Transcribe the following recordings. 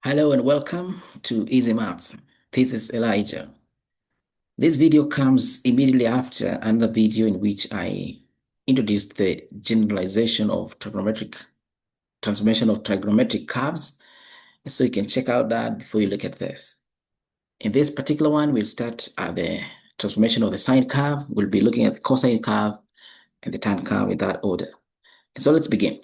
Hello and welcome to Easy Maths. This is Elijah. This video comes immediately after another video in which I introduced the generalization of trigonometric transformation of trigonometric curves. So you can check out that before you look at this. In this particular one, we'll start at the transformation of the sine curve. We'll be looking at the cosine curve and the tan curve in that order. So let's begin.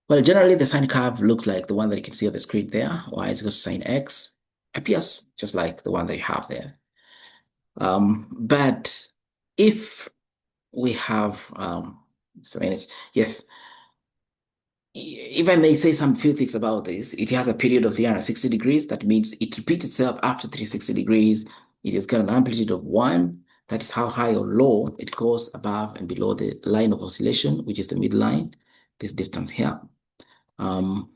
Well, generally, the sine curve looks like the one that you can see on the screen there. Y is equal to sine x. Appears just like the one that you have there. But if we have, yes, if I may say some few things about this, it has a period of 360 degrees. That means it repeats itself after 360 degrees. It has got an amplitude of 1. That is how high or low it goes above and below the line of oscillation, which is the midline, this distance here. And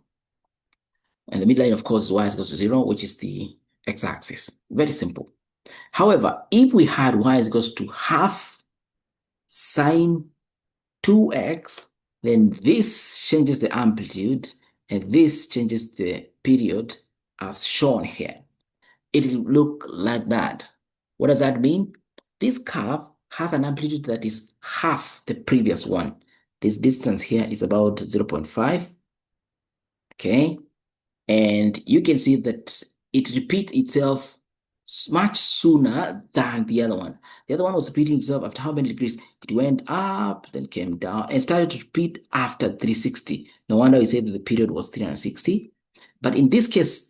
the midline, of course, is y is equal to 0, which is the x-axis. Very simple. However, if we had y is equal to half sine 2x, then this changes the amplitude and this changes the period as shown here. It will look like that. What does that mean? This curve has an amplitude that is half the previous one. This distance here is about 0.5. Okay. And you can see that it repeats itself much sooner than the other one. The other one was repeating itself after how many degrees? It went up, then came down, and started to repeat after 360. No wonder we say that the period was 360. But in this case,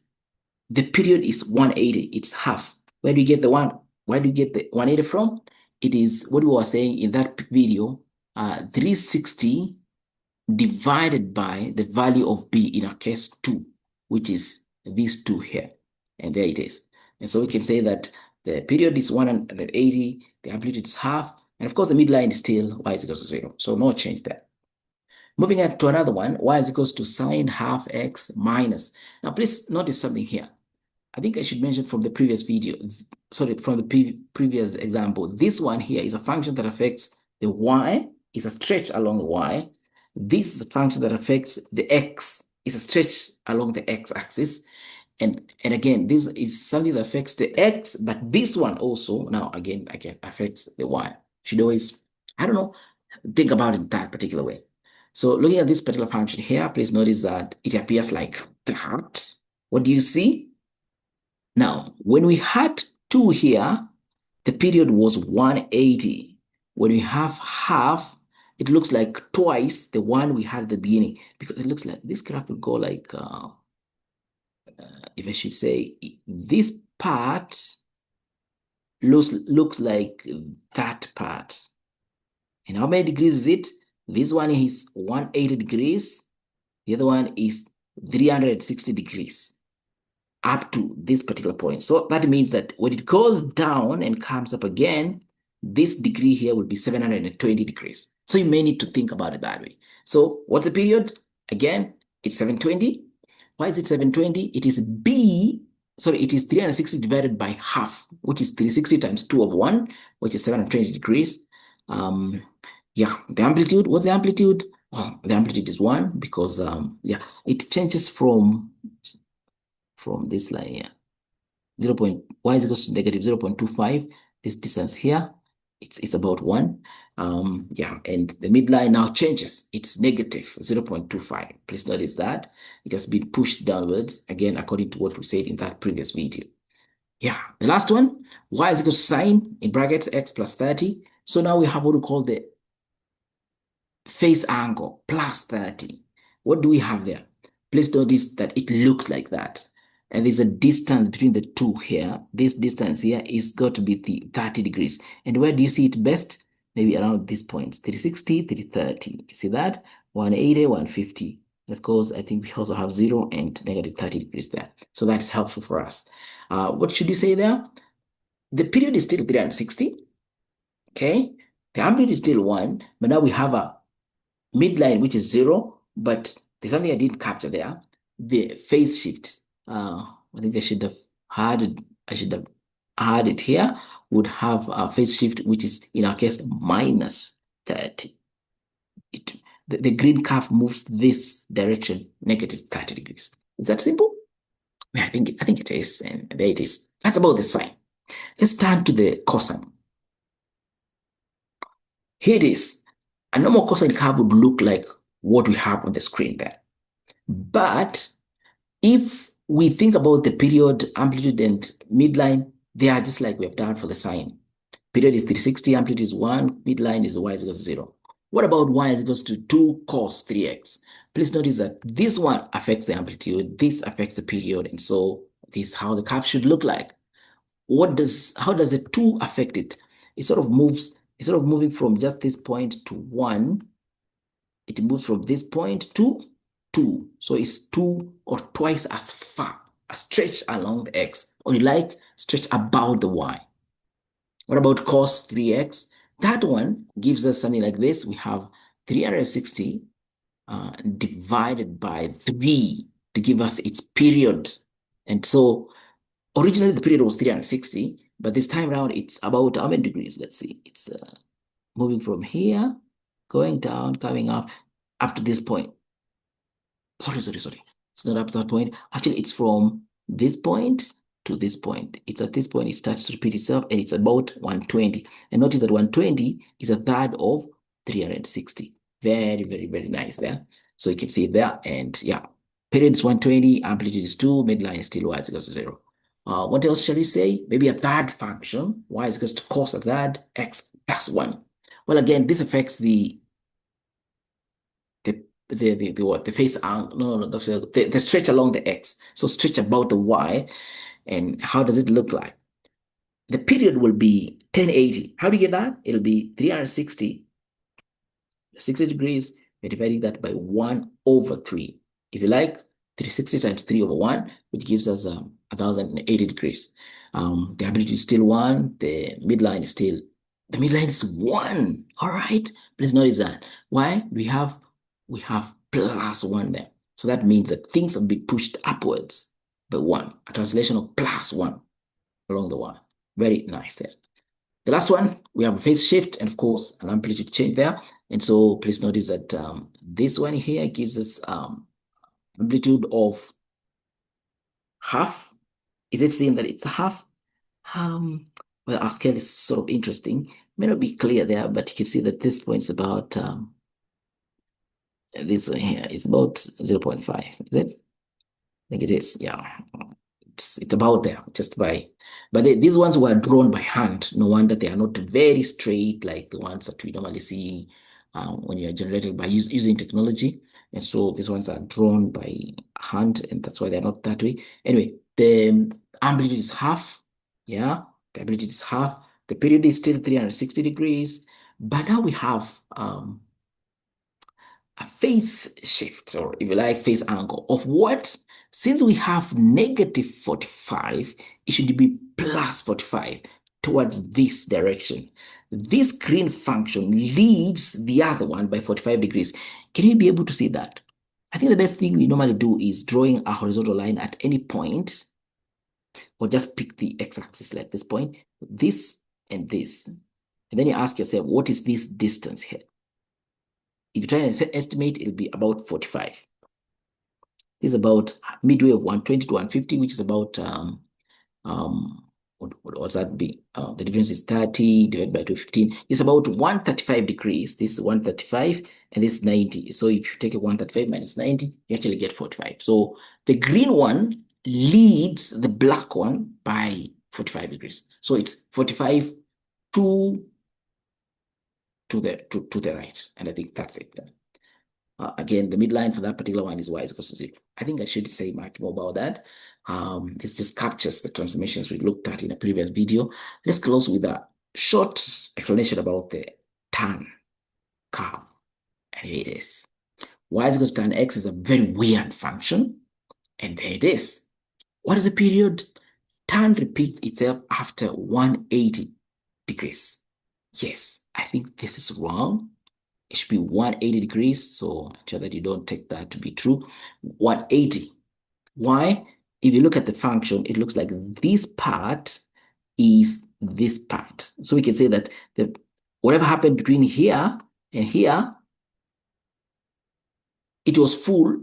the period is 180. It's half. Where do you get the 180 from? It is what we were saying in that video, 360 divided by the value of b, in our case 2, which is these 2 here. And there it is. And so we can say that the period is 180, the amplitude is half, and of course the midline is still y is equal to 0. So no change there. Moving on to another one, y is equal to sine half x minus. Now please notice something here. I think I should mention from the previous video, sorry, from the previous example, this one here is a function that affects the y, is a stretch along the y. This is a function that affects the x, is a stretch along the x-axis. And again, this is something that affects the x, but this one also, now again affects the y. Should always, I don't know, think about it that particular way. So looking at this particular function here, please notice that it appears like that. What do you see? Now, when we had 2 here, the period was 180. When we have half, it looks like twice the one we had at the beginning, because it looks like this graph will go like, if I should say, this part looks like that part. And how many degrees is it? This one is 180 degrees. The other one is 360 degrees up to this particular point. So that means that when it goes down and comes up again, this degree here will be 720 degrees. So you may need to think about it that way. So what's the period? Again, it's 720. Why is it 720? It is it is 360 divided by half, which is 360 times 2 over 1, which is 720 degrees. Yeah, the amplitude, what's the amplitude? Well, the amplitude is 1 because, it changes from this line here. Y is equal to negative 0.25. This distance here, it's about 1. And the midline now changes. It's negative 0.25. Please notice that it has been pushed downwards, again, according to what we said in that previous video. Yeah, the last one, y is equal to sine, in brackets, x plus 30. So now we have what we call the phase angle, plus 30. What do we have there? Please notice that it looks like that. And there's a distance between the two here. This distance here is got to be the 30 degrees. And where do you see it best? Maybe around these points, 360, 330. You see that? 180, 150. And of course, I think we also have 0 and negative 30 degrees there. So that's helpful for us. What should you say there? The period is still 360. Okay. The amplitude is still 1, but now we have a midline, which is 0, but there's something I didn't capture there. The phase shift. I think I should have had it here. Would have a phase shift, which is in our case minus 30. The green curve moves this direction, negative 30 degrees. Is that simple? I think it is, and there it is. That's about the sine. Let's turn to the cosine. Here it is. A normal cosine curve would look like what we have on the screen there. But if we think about the period, amplitude, and midline, they are just like we have done for the sine. Period is 360, amplitude is 1, midline is y is equals to 0. What about y is equals to 2 cos 3x? Please notice that this one affects the amplitude, this affects the period, and so this is how the curve should look like. How does the 2 affect it? Instead of moving from just this point to 1, it moves from this point to 2. So it's 2 or twice as far, a stretch along the x, or you like stretch about the y. What about cos 3x? That one gives us something like this. We have 360 divided by 3 to give us its period. And so originally the period was 360, but this time around it's about how many degrees? Let's see. It's moving from here, going down, coming up to this point. Sorry. It's not up to that point. Actually, it's from this point to this point. It's at this point it starts to repeat itself, and it's about 120. And notice that 120 is a third of 360. Very nice there. So you can see it there. And yeah, period is 120, amplitude is 2, midline is still y is equals to 0. What else shall we say? Maybe a third function, y is equals to cos a third, x plus 1. Well, again, this affects the what, the face angle, no, the stretch along the x. So stretch about the y. And how does it look like? The period will be 1080. How do you get that? It'll be 360, 60 degrees. We're dividing that by 1 over 3. If you like, 360 times 3 over 1, which gives us 1080 degrees. The amplitude is still 1. The midline is 1. All right. Please notice that. Why? We have plus 1 there. So that means that things have been pushed upwards by 1. A translation of plus 1 along the 1. Very nice there. The last one, we have a phase shift and, of course, an amplitude change there. And so please notice that this one here gives us amplitude of half. Is it saying that it's a half? Well, our scale is sort of interesting. May not be clear there, but you can see that this point is about, this one here is about 0.5. Is it? I think it is, yeah. It's about there, just by, but these ones were drawn by hand. No wonder they are not very straight like the ones that we normally see when you're generating by using technology. And so these ones are drawn by hand, and that's why they're not that way. Anyway, the amplitude is half. Yeah, the amplitude is half. The period is still 360 degrees, but now we have a phase shift, or if you like, phase angle of what? Since we have negative 45, it should be plus 45 towards this direction. This green function leads the other one by 45 degrees. Can you be able to see that? I think the best thing we normally do is drawing a horizontal line at any point, or just pick the x-axis like this point, this and this. And then you ask yourself, what is this distance here? If you try and estimate, it'll be about 45. This is about midway of 120 to 150, which is about, what's that be? The difference is 30 divided by 215. It's about 135 degrees. This is 135 and this is 90. So if you take a 135 minus 90, you actually get 45. So the green one leads the black one by 45 degrees. So it's 45 to the right. And I think that's it. Again, the midline for that particular one is y is equal to 0. I think I should say much more about that. This just captures the transformations we looked at in a previous video. Let's close with a short explanation about the tan curve. And here it is. Y is equal to tan x is a very weird function. And there it is. What is the period? Tan repeats itself after 180 degrees. Yes, I think this is wrong. It should be 180 degrees. So ensure that you don't take that to be true. 180. Why? If you look at the function, it looks like this part is this part. So we can say that whatever happened between here and here, it was full.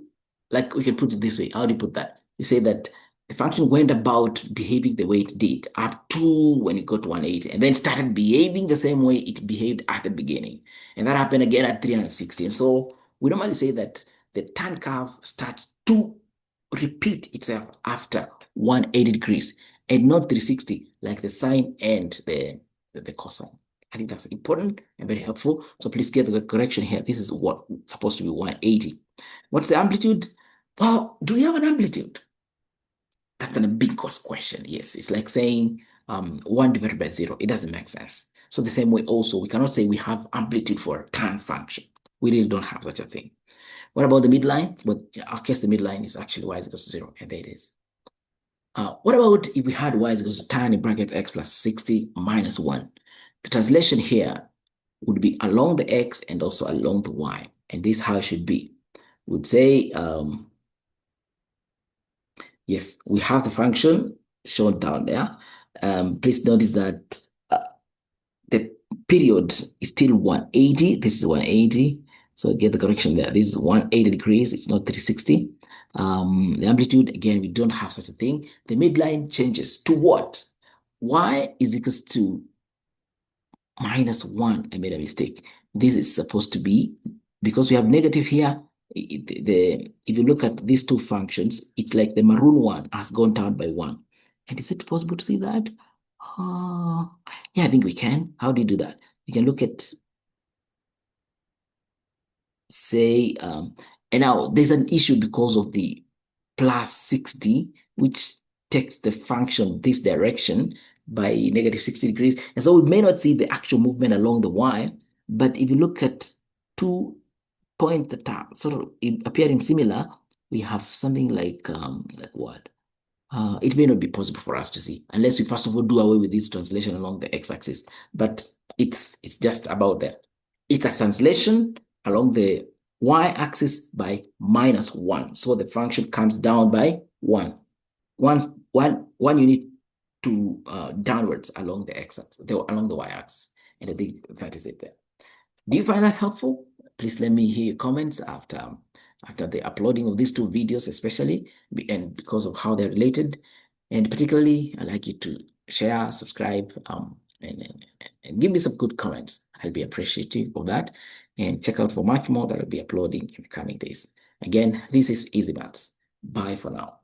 Like we can put it this way. How do you put that? You say that the function went about behaving the way it did up to when it got to 180 and then started behaving the same way it behaved at the beginning. And that happened again at 360. And so we normally say that the tan curve starts to repeat itself after 180 degrees and not 360 like the sine and the cosine. I think that's important and very helpful. So please get the correction here. This is what supposed to be 180. What's the amplitude? Well, do we have an amplitude? That's a big cost question. Yes, it's like saying 1 divided by 0. It doesn't make sense. So the same way also, we cannot say we have amplitude for a tan function. We really don't have such a thing. What about the midline? Well, in our case, the midline is actually y is equals to 0, and there it is. What about if we had y is equals to tan in bracket x plus 60 minus 1? The translation here would be along the x and also along the y. And this is how it should be. We would say, yes, we have the function shown down there. Please notice that the period is still 180. This is 180. So get the correction there. This is 180 degrees. It's not 360. The amplitude, again, we don't have such a thing. The midline changes to what? Y is equals to minus 1. I made a mistake. This is supposed to be, because we have negative here, if you look at these two functions, it's like the maroon one has gone down by 1. And is it possible to see that? Yeah, I think we can. How do you do that? You can look at, say, and now there's an issue because of the plus 60, which takes the function this direction by negative 60 degrees. And so we may not see the actual movement along the y, but if you look at 2 points that are sort of appearing similar, we have something like what? It may not be possible for us to see unless we first of all do away with this translation along the x-axis. But it's just about that. It's a translation along the y-axis by minus 1. So the function comes down by 1. One unit to downwards along the x-axis, along the y-axis. And I think that is it there. Do you find that helpful? Please let me hear your comments after the uploading of these two videos, especially, and because of how they're related. And particularly, I'd like you to share, subscribe, and give me some good comments. I'll be appreciative of that. And check out for much more that I'll be uploading in the coming days. Again, this is Easy Maths. Bye for now.